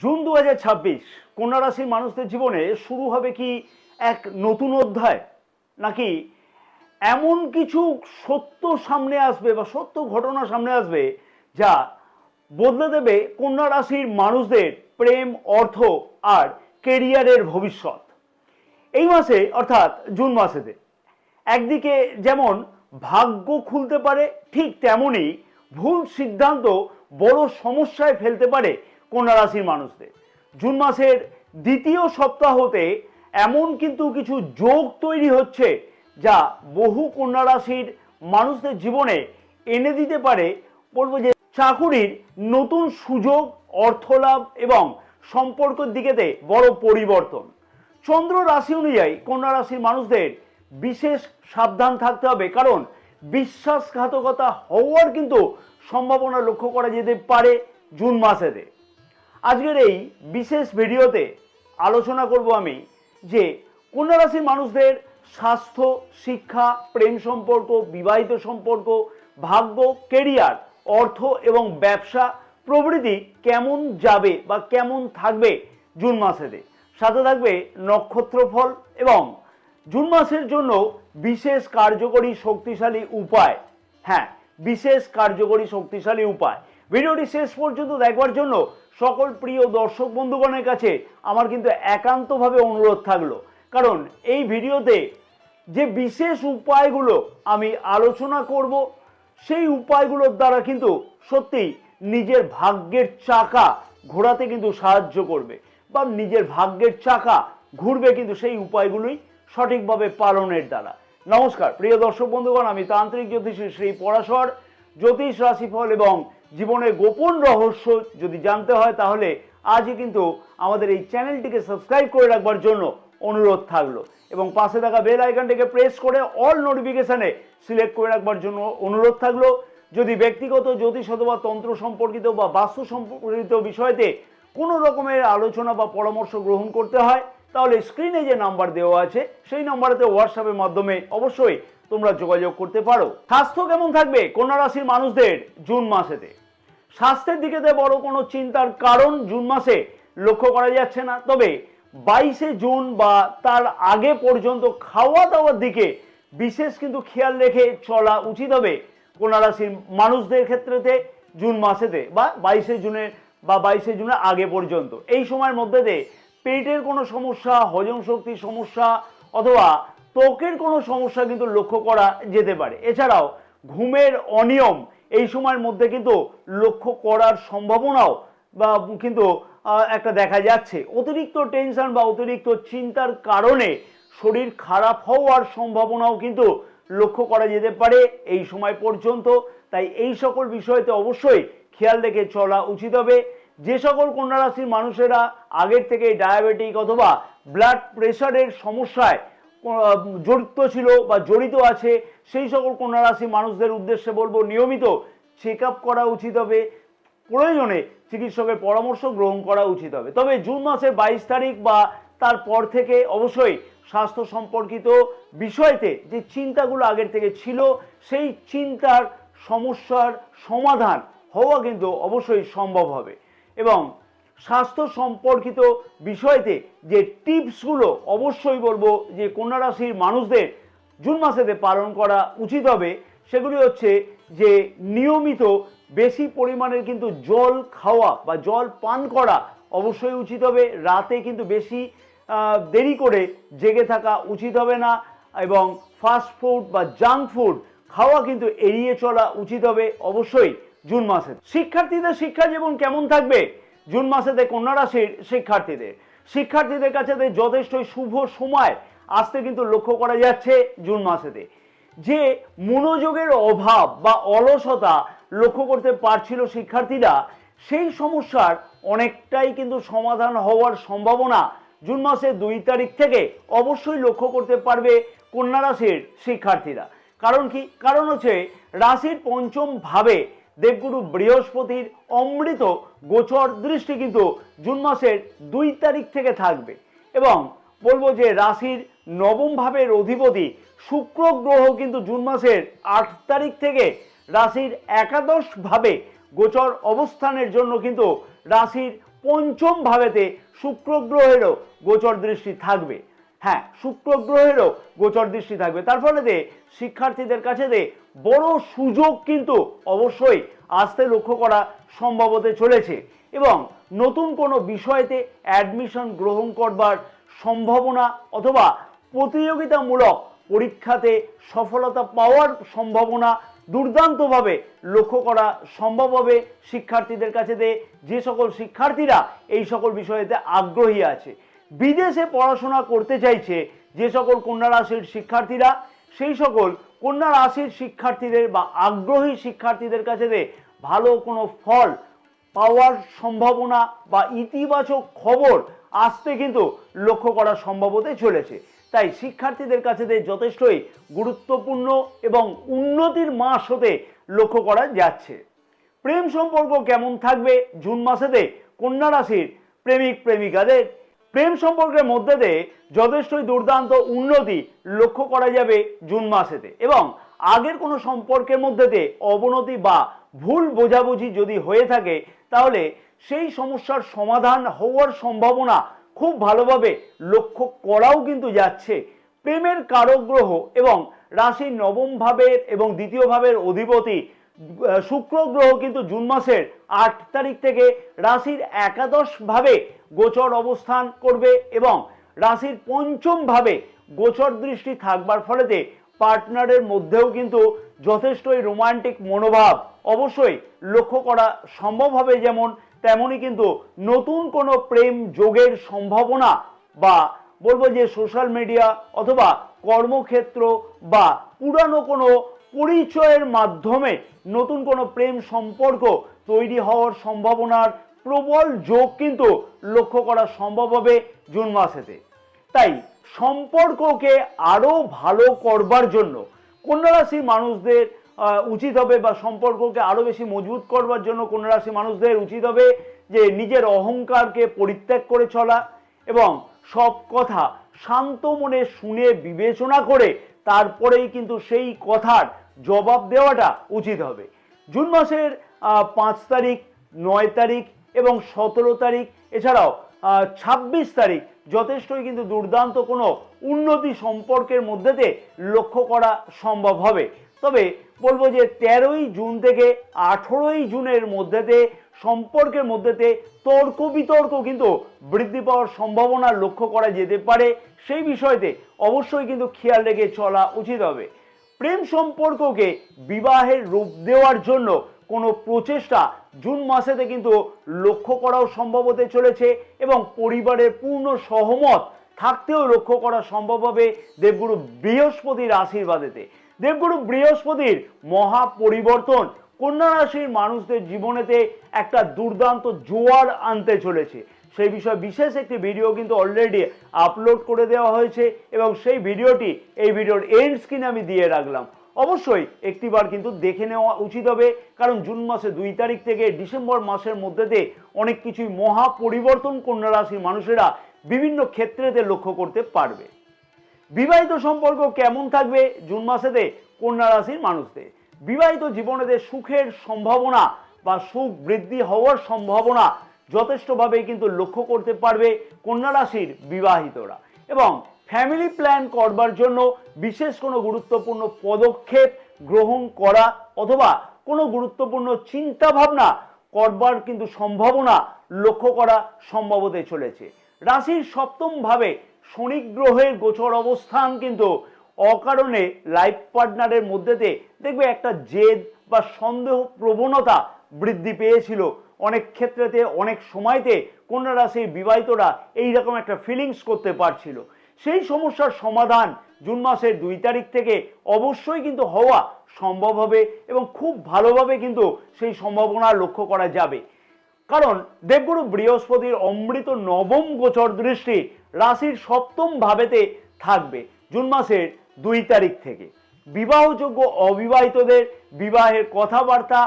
June 2026 কন্যা রাশির মানুষদের জীবনে শুরু হবে কি এক নতুন অধ্যায়, নাকি এমন কিছু সত্য সামনে আসবে বা সত্য ঘটনা সামনে আসবে যা বদলে দেবে কন্যা রাশির মানুষদের প্রেম, অর্থ আর কেরিয়ারের ভবিষ্যৎ। এই মাসে অর্থাৎ জুন মাসেতে একদিকে যেমন ভাগ্য খুলতে পারে, ঠিক তেমনই ভুল সিদ্ধান্ত বড় সমস্যায় ফেলতে পারে কন্যা রাশির মানুষদের। জুন মাসের দ্বিতীয় সপ্তাহতে এমন কিন্তু কিছু যোগ তৈরি হচ্ছে যা বহু কন্যা রাশির মানুষদের জীবনে এনে দিতে পারে, বলবো যে চাকুরির নতুন সুযোগ, অর্থলাভ এবং সম্পর্কের দিকেতে বড় পরিবর্তন। চন্দ্র রাশি অনুযায়ী কন্যা রাশির মানুষদের বিশেষ সাবধান থাকতে হবে, কারণ বিশ্বাসঘাতকতা হওয়ার কিন্তু সম্ভাবনা লক্ষ্য করা যেতে পারে জুন মাসেতে। আজকের এই বিশেষ ভিডিওতে আলোচনা করব আমি যে কন্যা রাশির মানুষদের স্বাস্থ্য, শিক্ষা, প্রেম সম্পর্ক, বিবাহিত সম্পর্ক, ভাগ্য, কেরিয়ার, অর্থ এবং ব্যবসা প্রভৃতি কেমন যাবে বা কেমন থাকবে জুন মাসেতে। সাথে থাকবে নক্ষত্রফল এবং জুন মাসের জন্য বিশেষ কার্যকরী শক্তিশালী উপায়। হ্যাঁ, বিশেষ কার্যকরী শক্তিশালী উপায়। ভিডিওটি শেষ পর্যন্ত দেখবার জন্য সকল প্রিয় দর্শক বন্ধুগণের কাছে আমার কিন্তু একান্তভাবে অনুরোধ থাকলো, কারণ এই ভিডিওতে যে বিশেষ উপায়গুলো আমি আলোচনা করব সেই উপায়গুলোর দ্বারা কিন্তু সত্যি নিজের ভাগ্যের চাকা ঘোরাতে কিন্তু সাহায্য করবে বা নিজের ভাগ্যের চাকা ঘুরবে কিন্তু সেই উপায়গুলোই সঠিকভাবে পালনের দ্বারা। নমস্কার প্রিয় দর্শক বন্ধুগণ, আমি তান্ত্রিক জ্যোতিষী শ্রী পরাশর। জ্যোতিষ, রাশিফল এবং জীবনের গোপন রহস্য যদি জানতে হয় তাহলে আজই কিন্তু আমাদের এই চ্যানেলটিকে সাবস্ক্রাইব করে রাখবার জন্য অনুরোধ থাকলো এবং পাশে থাকা বেল আইকনটিকে প্রেস করে অল নোটিফিকেশনে সিলেক্ট করে রাখবার জন্য অনুরোধ থাকলো। যদি ব্যক্তিগত জ্যোতিষ অথবা তন্ত্র সম্পর্কিত বা বাস্তু সম্পর্কিত বিষয়তে কোনো রকমের আলোচনা বা পরামর্শ গ্রহণ করতে হয় তাহলে স্ক্রিনে যে নাম্বার দেওয়া আছে সেই নাম্বারেতে হোয়াটসঅ্যাপের মাধ্যমে অবশ্যই তোমরা যোগাযোগ করতে পারো। স্বাস্থ্য কেমন থাকবে কন্যা রাশির মানুষদের জুন মাসেতে? স্বাস্থ্যের দিকেতে বড় কোনো চিন্তার কারণ জুন মাসে লক্ষ্য করা যাচ্ছে না, তবে 22শে জুন বা তার আগে পর্যন্ত খাওয়া দাওয়ার দিকে বিশেষ কিন্তু খেয়াল রেখে চলা উচিত হবে কন্যা রাশির মানুষদের ক্ষেত্রেতে জুন মাসেতে বা 22শে জুনের আগে পর্যন্ত। এই সময়ের মধ্যে পেটের কোনো সমস্যা, হজম শক্তির সমস্যা অথবা ত্বকের কোনো সমস্যা কিন্তু লক্ষ্য করা যেতে পারে। এছাড়াও ঘুমের অনিয়ম এই সময়ের মধ্যে কিন্তু লক্ষ্য করার সম্ভাবনাও বা কিন্তু একটা দেখা যাচ্ছে। অতিরিক্ত টেনশন বা অতিরিক্ত চিন্তার কারণে শরীর খারাপ হওয়ার সম্ভাবনাও কিন্তু লক্ষ্য করা যেতে পারে এই সময় পর্যন্ত। তাই এই সকল বিষয়তে অবশ্যই খেয়াল রেখে চলা উচিত হবে। যে সকল কন্যা রাশির মানুষেরা আগের থেকে ডায়াবেটিক অথবা ব্লাড প্রেশারের সমস্যায় জড়িত ছিল বা জড়িত আছে সেই সকল কন্যা রাশির মানুষদের উদ্দেশ্যে বলবো নিয়মিত চেক আপ করা উচিত হবে, প্রয়োজনে চিকিৎসকের পরামর্শ গ্রহণ করা উচিত হবে। তবে জুন মাসের 22 তারিখ বা তারপর থেকে অবশ্যই স্বাস্থ্য সম্পর্কিত বিষয়তে যে চিন্তাগুলো আগের থেকে ছিল সেই চিন্তার সমস্যার সমাধান হওয়া কিন্তু অবশ্যই সম্ভব হবে এবং স্বাস্থ্য সম্পর্কিত বিষয়তে যে টিপসগুলো অবশ্যই বলবো যে কন্যা রাশির মানুষদের জুন মাসেতে পালন করা উচিত হবে সেগুলি হচ্ছে যে নিয়মিত বেশি পরিমাণের কিন্তু জল খাওয়া বা জল পান করা অবশ্যই উচিত হবে। রাতে কিন্তু বেশি দেরি করে জেগে থাকা উচিত হবে না এবং ফাস্ট ফুড বা জাঙ্ক ফুড খাওয়া কিন্তু এড়িয়ে চলা উচিত হবে অবশ্যই জুন মাসে। শিক্ষার্থীদের শিক্ষা জীবন কেমন থাকবে জুন মাসেতে কন্যা রাশির শিক্ষার্থীদের কাছে যথেষ্টই শুভ সময় আসতে কিন্তু লক্ষ্য করা যাচ্ছে জুন মাসেতে। যে মনোযোগের অভাব বা অলসতা লক্ষ্য করতে পারছিল শিক্ষার্থীরা, সেই সমস্যার অনেকটাই কিন্তু সমাধান হওয়ার সম্ভাবনা জুন মাসের 2 তারিখ থেকে অবশ্যই লক্ষ্য করতে পারবে কন্যা রাশির শিক্ষার্থীরা। কারণ কি? কারণ হচ্ছে রাশির পঞ্চম ভাবে দেবগুরু বৃহস্পতির অমৃত গোচর দৃষ্টি কিন্তু জুন মাসের 2 তারিখ থেকে থাকবে এবং বলবো যে রাশির নবম ভাবের অধিপতি শুক্র গ্রহ কিন্তু জুন মাসের 8 তারিখ থেকে রাশির একাদশ ভাবে গোচর অবস্থানের জন্য কিন্তু রাশির পঞ্চম ভাবেতে শুক্র গ্রহেরও গোচর দৃষ্টি থাকবে। হ্যাঁ, শুক্র গ্রহেরও গোচর দৃষ্টি থাকবে। তার ফলে শিক্ষার্থীদের কাছে বড় সুযোগ কিন্তু অবশ্যই আসতে লক্ষ্য করা সম্ভব হতে চলেছে এবং নতুন কোনো বিষয়তে অ্যাডমিশন গ্রহণ করবার সম্ভাবনা অথবা প্রতিযোগিতামূলক পরীক্ষাতে সফলতা পাওয়ার সম্ভাবনা দুর্দান্তভাবে লক্ষ্য করা সম্ভব হবে শিক্ষার্থীদের কাছে। যে সকল শিক্ষার্থীরা এই সকল বিষয়েতে আগ্রহী আছে, বিদেশে পড়াশোনা করতে চাইছে যে সকল কন্যা রাশির শিক্ষার্থীরা, সেই সকল কন্যা রাশির শিক্ষার্থীদের বা আগ্রহী শিক্ষার্থীদের কাছে ভালো কোনো ফল পাওয়ার সম্ভাবনা বা ইতিবাচক খবর আসতে কিন্তু লক্ষ্য করা সম্ভব হতে চলেছে। তাই শিক্ষার্থীদের কাছে যথেষ্টই গুরুত্বপূর্ণ এবং উন্নতির মাস হতে লক্ষ্য করা যাচ্ছে। প্রেম সম্পর্ক কেমন থাকবে জুন মাসেতে কন্যা রাশির প্রেমিক প্রেমিকাদের? প্রেম সম্পর্কের মধ্যে যথেষ্টই দুর্দান্ত উন্নতি লক্ষ্য করা যাবে জুন মাসেতে এবং আগের কোনো সম্পর্কের মধ্যে অবনতি বা ভুল বোঝাবুঝি যদি হয়ে থাকে তাহলে সেই সমস্যার সমাধান হওয়ার সম্ভাবনা খুব ভালোভাবে লক্ষ্য করাও কিন্তু যাচ্ছে। প্রেমের কারক গ্রহ এবং রাশির নবম ভাবের এবং দ্বিতীয় ভাবের অধিপতি শুক্র গ্রহ কিন্তু জুন মাসের 8 তারিখ থেকে রাশির একাদশ ভাবে গোচর অবস্থান করবে এবং রাশির পঞ্চম ভাবে গোচর দৃষ্টি থাকবার ফলেতে পার্টনারের মধ্যেও কিন্তু যথেষ্টই রোমান্টিক মনোভাব অবশ্যই লক্ষ্য করা সম্ভব হবে। যেমন তেমনই কিন্তু নতুন কোনো প্রেম যোগের সম্ভাবনা বা বলবো যে সোশ্যাল মিডিয়া অথবা কর্মক্ষেত্র বা পুরানো কোনো পরিচয়ের মাধ্যমে নতুন কোনো প্রেম সম্পর্ক তৈরি হওয়ার সম্ভাবনার প্রবল যোগ কিন্তু লক্ষ্য করা সম্ভব হবে জুন মাসেতে। তাই সম্পর্ককে আরো ভালো করবার জন্য কন্যা রাশির মানুষদের উচিত হবে বা সম্পর্ককে আরো বেশি মজবুত করবার জন্য কন্যা রাশি মানুষদের উচিত হবে যে নিজের অহংকারকে পরিত্যাগ করে চলা এবং সব কথা শান্ত মনে শুনে বিবেচনা করে তারপরেই কিন্তু সেই কথার জবাব দেওয়াটা উচিত হবে। জুন মাসের 5 তারিখ, 9 তারিখ এবং 17 তারিখ এছাড়াও 26 তারিখ যথেষ্টই কিন্তু দুর্দান্ত কোনো উন্নতি সম্পর্কের মধ্যে লক্ষ্য করা সম্ভব হবে। তবে বলবো যে 13ই জুন থেকে 18ই জুনের মধ্যে সম্পর্কের মধ্যে তর্ক বিতর্ক কিন্তু বৃদ্ধি পাওয়ার সম্ভাবনা লক্ষ্য করা যেতে পারে। সেই বিষয়তে অবশ্যই কিন্তু খেয়াল রেখে চলা উচিত হবে। প্রেম সম্পর্ককে বিবাহের রূপ দেওয়ার জন্য কোনো প্রচেষ্টা জুন মাসেতে কিন্তু লক্ষ্য করাও সম্ভব হতে চলেছে এবং পরিবারের পূর্ণ সহমত থাকতেও লক্ষ্য করা সম্ভব হবে দেবগুরু বৃহস্পতির আশীর্বাদেতে। দেবগুরু বৃহস্পতির মহা পরিবর্তন কন্যা রাশির মানুষদের জীবনেতে একটা দুর্দান্ত জোয়ার আনতে চলেছে। সেই বিষয়ে বিশেষ একটি ভিডিও কিন্তু অলরেডি আপলোড করে দেওয়া হয়েছে এবং সেই ভিডিওটি এই ভিডিওর এন্ড স্ক্রিনে আমি দিয়ে রাখলাম। অবশ্যই একটিবার কিন্তু দেখে নেওয়া উচিত হবে, কারণ জুন মাসে 2 তারিখ থেকে ডিসেম্বর মাসের মধ্যে অনেক কিছুই মহা পরিবর্তন কন্যা রাশির মানুষেরা বিভিন্ন ক্ষেত্রেতে লক্ষ্য করতে পারবে। বিবাহিত সম্পর্ক কেমন থাকবে জুন মাসেতে কন্যা রাশির মানুষদের? বিবাহিত জীবনেতে সুখের সম্ভাবনা বা সুখ বৃদ্ধি হওয়ার সম্ভাবনা যথেষ্টভাবে কিন্তু লক্ষ্য করতে পারবে কন্যা রাশির বিবাহিতরা এবং ফ্যামিলি প্ল্যান করবার জন্য বিশেষ কোনো গুরুত্বপূর্ণ পদক্ষেপ গ্রহণ করা অথবা কোনো গুরুত্বপূর্ণ চিন্তা ভাবনা করবার কিন্তু সম্ভাবনা লক্ষ্য করা সম্ভব হতে চলেছে। রাশির সপ্তম ভাবে শনি গ্রহের গোচর অবস্থান কিন্তু অকারণে লাইফ পার্টনারের মধ্যে দেখবে একটা জেদ বা সন্দেহ প্রবণতা বৃদ্ধি পেয়েছিল। অনেক ক্ষেত্রেতে অনেক সময়তে কন্যা রাশির বিবাহিতরা এইরকম একটা ফিলিংস করতে পারছিল। সেই সমস্যার সমাধান জুন মাসের 2 তারিখ থেকে অবশ্যই কিন্তু হওয়া সম্ভব হবে এবং খুব ভালোভাবে কিন্তু সেই সম্ভাবনা লক্ষ্য করা যাবে, কারণ দেবগুরু বৃহস্পতির অমৃত নবম গোচর দৃষ্টি রাশির সপ্তম ভাবেতে থাকবে জুন মাসের 2 তারিখ থেকে। বিবাহযোগ্য অবিবাহিতদের বিবাহের কথাবার্তা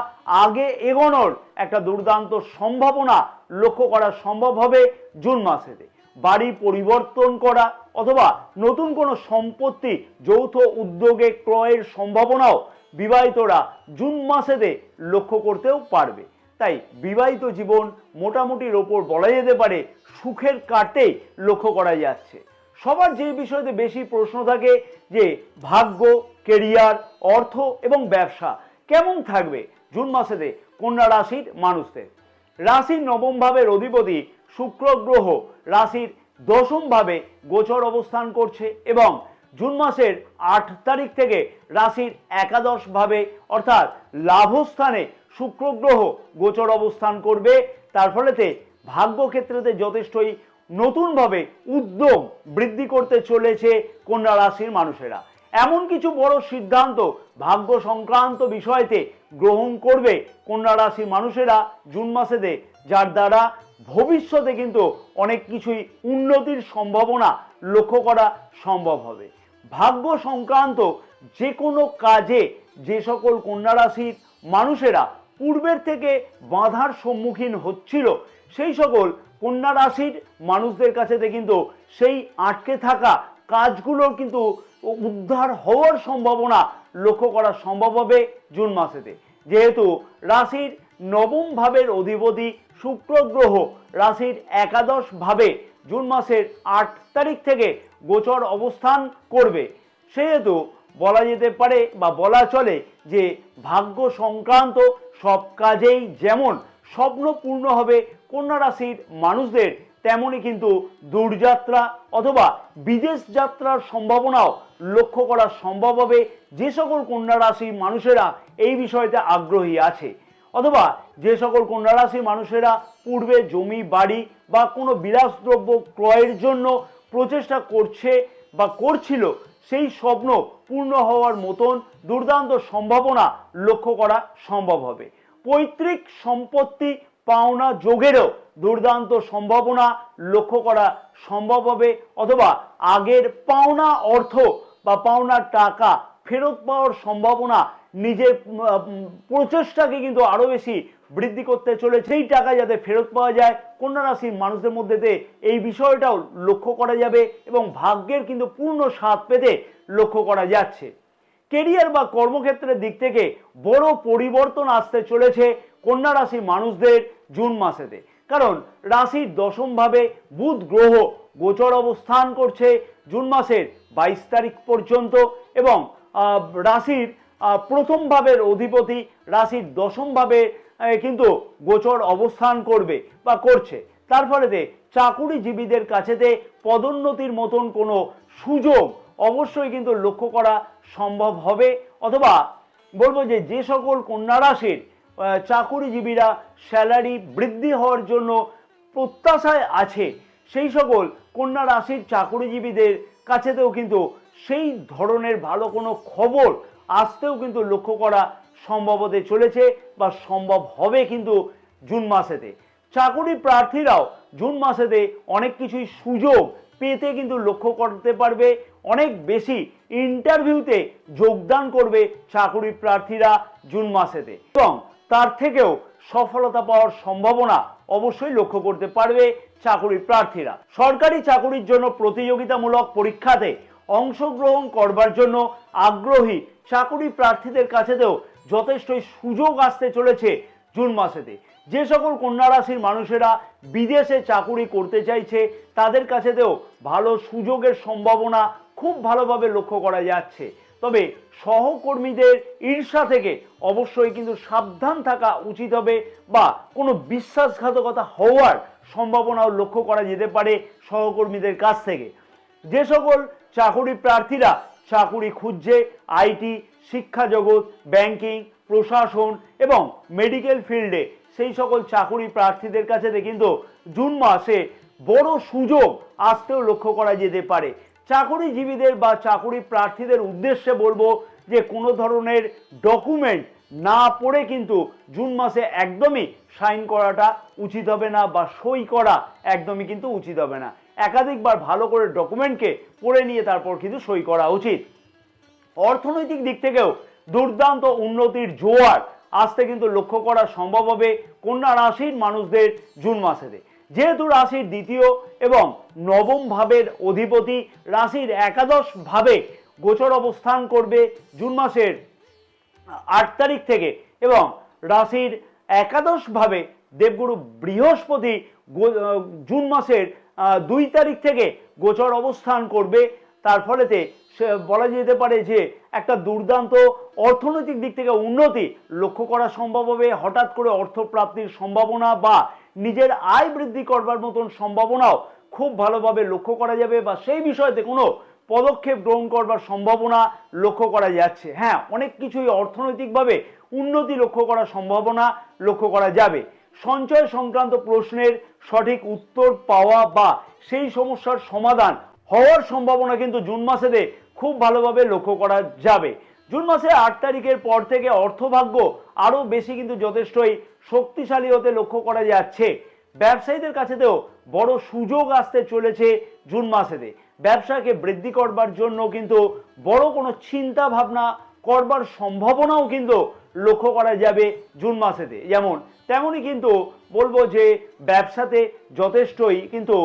আগে এগোনোর একটা দুর্দান্ত সম্ভাবনা লক্ষ্য করা সম্ভব হবে জুন মাসেতে। বাড়ি পরিবর্তন করা অথবা নতুন কোনো সম্পত্তি যৌথ উদ্যোগে ক্রয়ের সম্ভাবনাও বিবাহিতরা জুন মাসেতে লক্ষ্য করতেও পারবে। তাই বিবাহিত জীবন মোটামুটির ওপর বলা যেতে পারে সুখের কাটেই লক্ষ্য করা যাচ্ছে। সবার যে বিষয়তে বেশি প্রশ্ন থাকে যে ভাগ্য, কেরিয়ার, অর্থ এবং ব্যবসা কেমন থাকবে জুন মাসেতে কন্যা রাশির মানুষদের। রাশির নবম ভাবের অধিপতি শুক্র গ্রহ রাশির দশম ভাবে গোচর অবস্থান করছে এবং জুন মাসের 8 তারিখ থেকে রাশির একাদশ ভাবে অর্থাৎ লাভস্থানে শুক্র গ্রহ গোচর অবস্থান করবে। তার ফলেতে ভাগ্যক্ষেত্রেতে যথেষ্টই নতুনভাবে উদ্যোগ বৃদ্ধি করতে চলেছে কন্যা রাশির মানুষেরা। এমন কিছু বড় সিদ্ধান্ত ভাগ্য সংক্রান্ত বিষয়তে গ্রহণ করবে কন্যা রাশির মানুষেরা জুন মাসেতে, যার দ্বারা ভবিষ্যতে কিন্তু অনেক কিছুই উন্নতির সম্ভাবনা লক্ষ্য করা সম্ভব হবে। ভাগ্য সংক্রান্ত যে কোনো কাজে যে সকল কন্যা রাশির মানুষেরা পূর্বের থেকে বাধার সম্মুখীন হচ্ছিল, সেই সকল কন্যা রাশির মানুষদের কাছে কিন্তু সেই আটকে থাকা কাজগুলোর কিন্তু উদ্ধার হওয়ার সম্ভাবনা লক্ষ্য করা সম্ভব হবে জুন মাসেতে। যেহেতু রাশির নবম ভাবের অধিপতি শুক্র গ্রহ রাশির একাদশ ভাবে জুন মাসের 8 তারিখ থেকে গোচর অবস্থান করবে, সেহেতু বলা যেতে পারে বা বলা চলে যে ভাগ্য সংক্রান্ত সব কাজেই যেমন স্বপ্ন পূর্ণ হবে কন্যা রাশির মানুষদের, তেমনই কিন্তু দূরযাত্রা অথবা বিদেশ যাত্রার সম্ভাবনাও লক্ষ্য করা সম্ভব হবে যে সকল কন্যা রাশির মানুষেরা এই বিষয়তে আগ্রহী আছে, অথবা যে সকল কন্যা রাশির মানুষেরা পূর্বে জমি বাড়ি বা কোনো বিলাসদ্রব্য ক্রয়ের জন্য প্রচেষ্টা করছে বা করছিল, সেই স্বপ্ন পূর্ণ হওয়ার মতন দুর্দান্ত সম্ভাবনা লক্ষ্য করা সম্ভব হবে। পৈতৃক সম্পত্তি পাওনা যোগেরও দুর্দান্ত সম্ভাবনা লক্ষ্য করা সম্ভব হবে, অথবা আগের পাওনা অর্থ বা পাওনা টাকা ফেরত পাওয়ার সম্ভাবনা নিজের প্রচেষ্টাকে কিন্তু আরো বেশি বৃদ্ধি করতে চলেছে। সেই টাকা যাতে ফেরত পাওয়া যায় কন্যা রাশির মানুষদের মধ্যে এই বিষয়টাও লক্ষ্য করা যাবে এবং ভাগ্যের কিন্তু পূর্ণ স্বাদ পেতে লক্ষ্য করা যাচ্ছে। কেরিয়ার বা কর্মক্ষেত্রের দিক থেকে বড় পরিবর্তন আসতে চলেছে কন্যা রাশির মানুষদের জুন মাসেতে, কারণ রাশির দশম ভাবে বুধ গ্রহ গোচর অবস্থান করছে জুন মাসের 22 তারিখ পর্যন্ত এবং রাশির প্রথম ভাবের অধিপতি রাশির দশম ভাবে কিন্তু গোচর অবস্থান করবে বা করছে। তার ফলেতে চাকুরিজীবীদের কাছেতে পদোন্নতির মতন কোনো সুযোগ অবশ্যই কিন্তু লক্ষ্য করা সম্ভব হবে, অথবা বলবো যে যে সকল কন্যা রাশির চাকুরিজীবীরা স্যালারি বৃদ্ধি হওয়ার জন্য প্রত্যাশায় আছে, সেই সকল কন্যা রাশির চাকুরিজীবীদের কাছেতেও কিন্তু সেই ধরনের ভালো কোনো খবর আসতেও কিন্তু লক্ষ্য করা সম্ভব হতে চলেছে বা সম্ভব হবে কিন্তু জুন মাসেতে। চাকুরি প্রার্থীরাও জুন মাসেতে অনেক কিছুই সুযোগ পেতে কিন্তু লক্ষ্য করতে পারবে, অনেক বেশি ইন্টারভিউতে যোগদান করবে চাকুরি প্রার্থীরা জুন মাসেতে এবং তার থেকেও সফলতা পাওয়ার সম্ভাবনা অবশ্যই লক্ষ্য করতে পারবে চাকুরি প্রার্থীরা। সরকারি চাকুরির জন্য প্রতিযোগিতামূলক পরীক্ষাতে অংশগ্রহণ করবার জন্য আগ্রহী চাকুরি প্রার্থীদের কাছেতেও যথেষ্টই সুযোগ আসতে চলেছে জুন মাসেতে। যে সকল কন্যা রাশির মানুষেরা বিদেশে চাকুরি করতে চাইছে তাদের কাছেতেও ভালো সুযোগের সম্ভাবনা খুব ভালোভাবে লক্ষ্য করা যাচ্ছে। তবে সহকর্মীদের ঈর্ষা থেকে অবশ্যই কিন্তু সাবধান থাকা উচিত হবে বা কোনো বিশ্বাসঘাতকতা হওয়ার সম্ভাবনাও লক্ষ্য করা যেতে পারে সহকর্মীদের কাছ থেকে। যে সকল চাকুরি প্রার্থীরা চাকুরি খুঁজছে আইটি, শিক্ষা জগৎ, ব্যাংকিং, প্রশাসন এবং মেডিকেল ফিল্ডে, সেই সকল চাকুরি প্রার্থীদের কাছে কিন্তু জুন মাসে বড় সুযোগ আসতেও লক্ষ্য করা যেতে পারে। চাকুরিজীবীদের বা চাকুরি প্রার্থীদের উদ্দেশ্যে বলবো যে কোনো ধরনের ডকুমেন্ট না পড়ে কিন্তু জুন মাসে একদমই সাইন করাটা উচিত হবে না বা সই করা একদমই কিন্তু উচিত হবে না। একাধিকবার ভালো করে ডকুমেন্টকে পড়ে নিয়ে তারপর কিন্তু সই করা উচিত। অর্থনৈতিক দিক থেকেও দুর্দান্ত উন্নতির জোয়ার আসতে কিন্তু লক্ষ্য করা সম্ভব হবে কন্যা রাশির মানুষদের জুন মাসেতে। যেহেতু রাশির দ্বিতীয় এবং নবম ভাবের অধিপতি রাশির একাদশ ভাবে গোচর অবস্থান করবে জুন মাসের 8 তারিখ থেকে এবং রাশির একাদশভাবে দেবগুরু বৃহস্পতি জুন মাসের 2 তারিখ থেকে গোচর অবস্থান করবে। তার ফলেতে বলা যেতে পারে যে একটা দুর্দান্ত অর্থনৈতিক দিক থেকে উন্নতি লক্ষ্য করা সম্ভব হবে। হঠাৎ করে অর্থ প্রাপ্তির সম্ভাবনা বা নিজের আয় বৃদ্ধি করবার মতন সম্ভাবনাও খুব ভালোভাবে লক্ষ্য করা যাবে, বা সেই বিষয়তে কোনো পদক্ষেপ গ্রহণ করবার সম্ভাবনা লক্ষ্য করা যাচ্ছে। হ্যাঁ, অনেক কিছুই অর্থনৈতিকভাবে উন্নতি লক্ষ্য করার সম্ভাবনা লক্ষ্য করা যাবে। সঞ্চয় সংক্রান্ত প্রশ্নের সঠিক উত্তর পাওয়া বা সেই সমস্যার সমাধান হওয়ার সম্ভাবনা কিন্তু জুন মাসেতে খুব ভালোভাবে লক্ষ্য করা যাবে। জুন মাসে 8 তারিখের পর থেকে অর্থভাগ্য আরো বেশি কিন্তু যথেষ্টই শক্তিশালী হতে লক্ষ্য করা যাচ্ছে। ব্যবসায়ীদের কাছেতেও বড় সুযোগ আসতে চলেছে জুন মাসেতে। ব্যবসাকে বৃদ্ধি করবার জন্য কিন্তু বড় কোনো চিন্তা ভাবনা করবার সম্ভাবনাও কিন্তু লক্ষ্য করা যাবে জুন মাসেতে। যেমন তেমনই কিন্তু বলবো যে ব্যবসাতে যথেষ্টই কিন্তু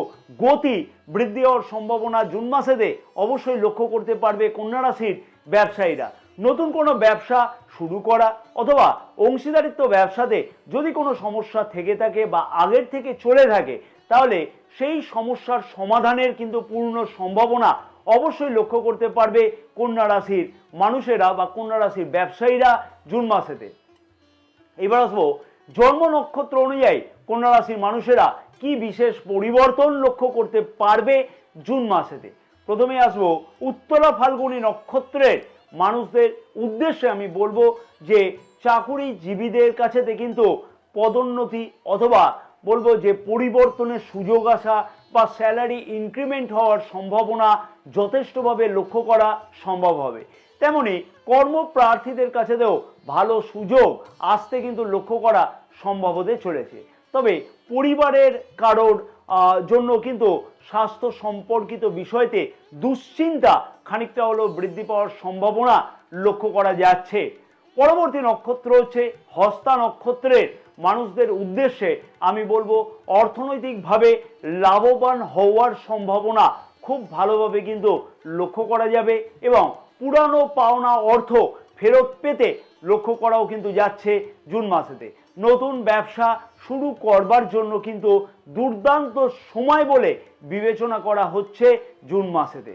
গতি বৃদ্ধি হওয়ার সম্ভাবনা জুন মাসেতে অবশ্যই লক্ষ্য করতে পারবে কন্যা রাশির ব্যবসায়ীরা। নতুন কোনো ব্যবসা শুরু করা অথবা অংশীদারিত্ব ব্যবসাতে যদি কোনো সমস্যা থেকে থাকে বা আগের থেকে চলে থাকে, তাহলে সেই সমস্যার সমাধানের কিন্তু পূর্ণ সম্ভাবনা অবশ্যই লক্ষ্য করতে পারবে কন্যা রাশির মানুষেরা বা কন্যা রাশির ব্যবসায়ীরা জুন মাসেতে। এবার আসবো জন্ম নক্ষত্র অনুযায়ী কন্যা রাশির মানুষেরা কি বিশেষ পরিবর্তন লক্ষ্য করতে পারবে জুন মাসেতে। প্রথমে আসবো উত্তরা ফাল্গুনী নক্ষত্রের মানুষদের উদ্দেশ্যে আমি বলবো যে চাকুরিজীবীদের কাছেতে কিন্তু পদোন্নতি অথবা বলবো যে পরিবর্তনের সুযোগ আসা বা স্যালারি ইনক্রিমেন্ট হওয়ার সম্ভাবনা যথেষ্টভাবে লক্ষ্য করা সম্ভব হবে। তেমনি কর্মপ্রার্থীদের কাছেতেও ভালো সুযোগ আসতে কিন্তু লক্ষ্য করা সম্ভব হতে চলেছে। তবে পরিবারের কারোর জন্য কিন্তু স্বাস্থ্য সম্পর্কিত বিষয়তে দুশ্চিন্তা খানিকটা হলেও বৃদ্ধি পাওয়ার সম্ভাবনা লক্ষ্য করা যাচ্ছে। পরবর্তী নক্ষত্র হচ্ছে হস্তা নক্ষত্রের মানুষদের উদ্দেশ্যে আমি বলবো অর্থনৈতিকভাবে লাভবান হওয়ার সম্ভাবনা খুব ভালোভাবে কিন্তু লক্ষ্য করা যাবে এবং পুরানো পাওনা অর্থ ফেরত পেতে লক্ষ্য করাও কিন্তু যাচ্ছে জুন মাসেতে। নতুন ব্যবসা শুরু করবার জন্য কিন্তু দুর্দান্ত সময় বলে বিবেচনা করা হচ্ছে জুন মাসেতে।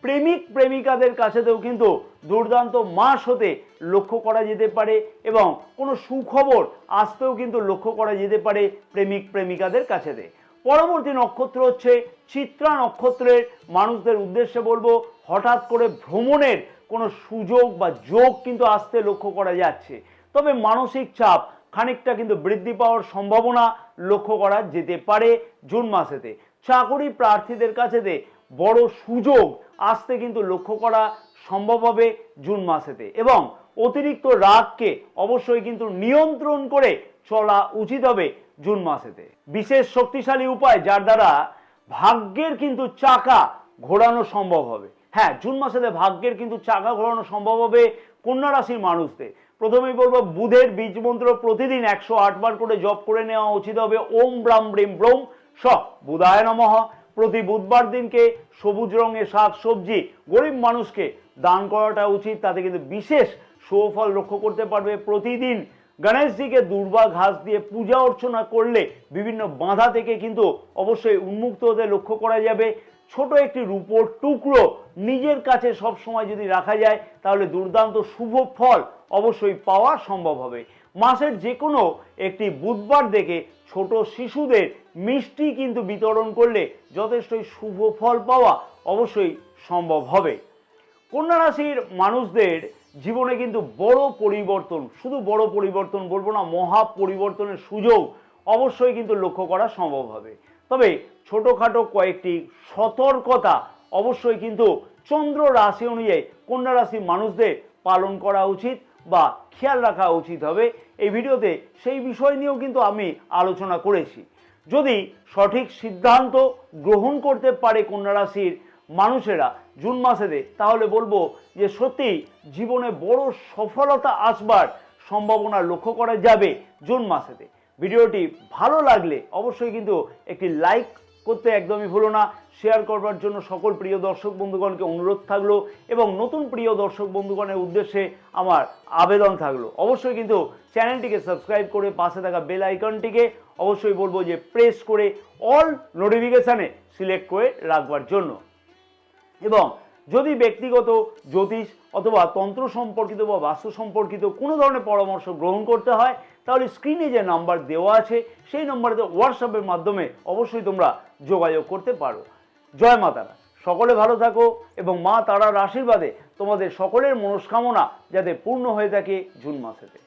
প্রেমিক প্রেমিকাদের কাছেতেও কিন্তু দুর্দান্ত মাস হতে লক্ষ্য করা যেতে পারে এবং কোনো সুখবর আসতেও কিন্তু লক্ষ্য করা যেতে পারে প্রেমিক প্রেমিকাদের কাছেতে। পরবর্তী নক্ষত্র হচ্ছে চিত্রা নক্ষত্রের মানুষদের উদ্দেশ্যে বলবো হঠাৎ করে ভ্রমণের কোনো সুযোগ বা যোগ কিন্তু আসতে লক্ষ্য করা যাচ্ছে। তবে মানসিক চাপ খানিকটা কিন্তু বৃদ্ধি পাওয়ার সম্ভাবনা লক্ষ্য করা যেতে পারে জুন মাসেতে। চাকরি প্রার্থীদের কাছেতে বড় সুযোগ আসতে কিন্তু লক্ষ্য করা সম্ভব হবে জুন মাসেতে এবং অতিরিক্ত রাগকে অবশ্যই কিন্তু নিয়ন্ত্রণ করে চলা উচিত হবে জুন মাসেতে। বিশেষ শক্তিশালী উপায় যার দ্বারা ভাগ্যের কিন্তু চাকা ঘোরানো সম্ভব হবে। হ্যাঁ, জুন মাসেতে ভাগ্যের কিন্তু চাকা ঘোরানো সম্ভব হবে কন্যা রাশির মানুষদের। প্রথমেই বলবো বুধের বীজ মন্ত্র প্রতিদিন 108 বার করে জপ করে নেওয়া উচিত হবে। ওম ব্রাম ব্রিম ব্রোম স বুধায় নমঃ। প্রতি বুধবার দিনকে সবুজ রঙের শাক সবজি গরিব মানুষকে দান করাটা উচিত, তাতে কিন্তু বিশেষ সুফল লক্ষ্য করতে পারবে। প্রতিদিন গণেশজিকে দুর্বা ঘাস দিয়ে পূজা অর্চনা করলে বিভিন্ন বাধা থেকে কিন্তু অবশ্যই উন্মুক্ত হতে লক্ষ্য করা যাবে। ছোট একটি রূপোর টুকরো নিজের কাছে সব সময় যদি রাখা যায় তাহলে দুর্দান্ত শুভ ফল অবশ্যই পাওয়া সম্ভব হবে। মাসের যে কোনো একটি বুধবার দেখে ছোট শিশুদের মিষ্টি কিন্তু বিতরণ করলে যথেষ্টই শুভ ফল পাওয়া অবশ্যই সম্ভব হবে। কন্যা রাশির মানুষদের জীবনে কিন্তু বড় পরিবর্তন, শুধু বড় পরিবর্তন বলবো না, মহা পরিবর্তনের সুযোগ অবশ্যই কিন্তু লক্ষ্য করা সম্ভব হবে। তবে ছোটখাটো কয়েকটি সতর্কতা অবশ্যই কিন্তু চন্দ্র রাশি অনুযায়ী কন্যা রাশির মানুষদের পালন করা উচিত বা খেয়াল রাখা উচিত হবে। এই ভিডিওতে সেই বিষয় নিয়েও কিন্তু আমি আলোচনা করেছি। যদি সঠিক সিদ্ধান্ত গ্রহণ করতে পারে কন্যা রাশির মানুষেরা জুন মাসেতে, তাহলে বলবো যে সত্যি জীবনে বড় সফলতা আসবার সম্ভাবনা লক্ষ্য করা যাবে জুন মাসেতে। ভিডিওটি ভালো লাগলে অবশ্যই কিন্তু একটি লাইক করতে একদমই ভুলো না। শেয়ার করবার জন্য সকল প্রিয় দর্শক বন্ধুগণকে অনুরোধ থাকলো এবং নতুন প্রিয় দর্শক বন্ধুগণের উদ্দেশ্যে আমার আবেদন থাকলো অবশ্যই কিন্তু চ্যানেলটিকে সাবস্ক্রাইব করে পাশে থাকা বেল আইকনটিকে অবশ্যই বলবো যে প্রেস করে অল নোটিফিকেশানে সিলেক্ট করে রাখবার জন্য। এবং যদি ব্যক্তিগত জ্যোতিষ অথবা তন্ত্র সম্পর্কিত বা বাস্তু সম্পর্কিত কোনো ধরনের পরামর্শ গ্রহণ করতে হয় তাহলে স্ক্রিনে যে নাম্বার দেওয়া আছে সেই নাম্বারেতে হোয়াটসঅ্যাপের মাধ্যমে অবশ্যই তোমরা যোগাযোগ করতে পারো। জয় মা তারা, সকলে ভালো থাকো এবং মা তারার আশীর্বাদে তোমাদের সকলের মনস্কামনা যাতে পূর্ণ হয়ে থাকে জুন মাসেতে।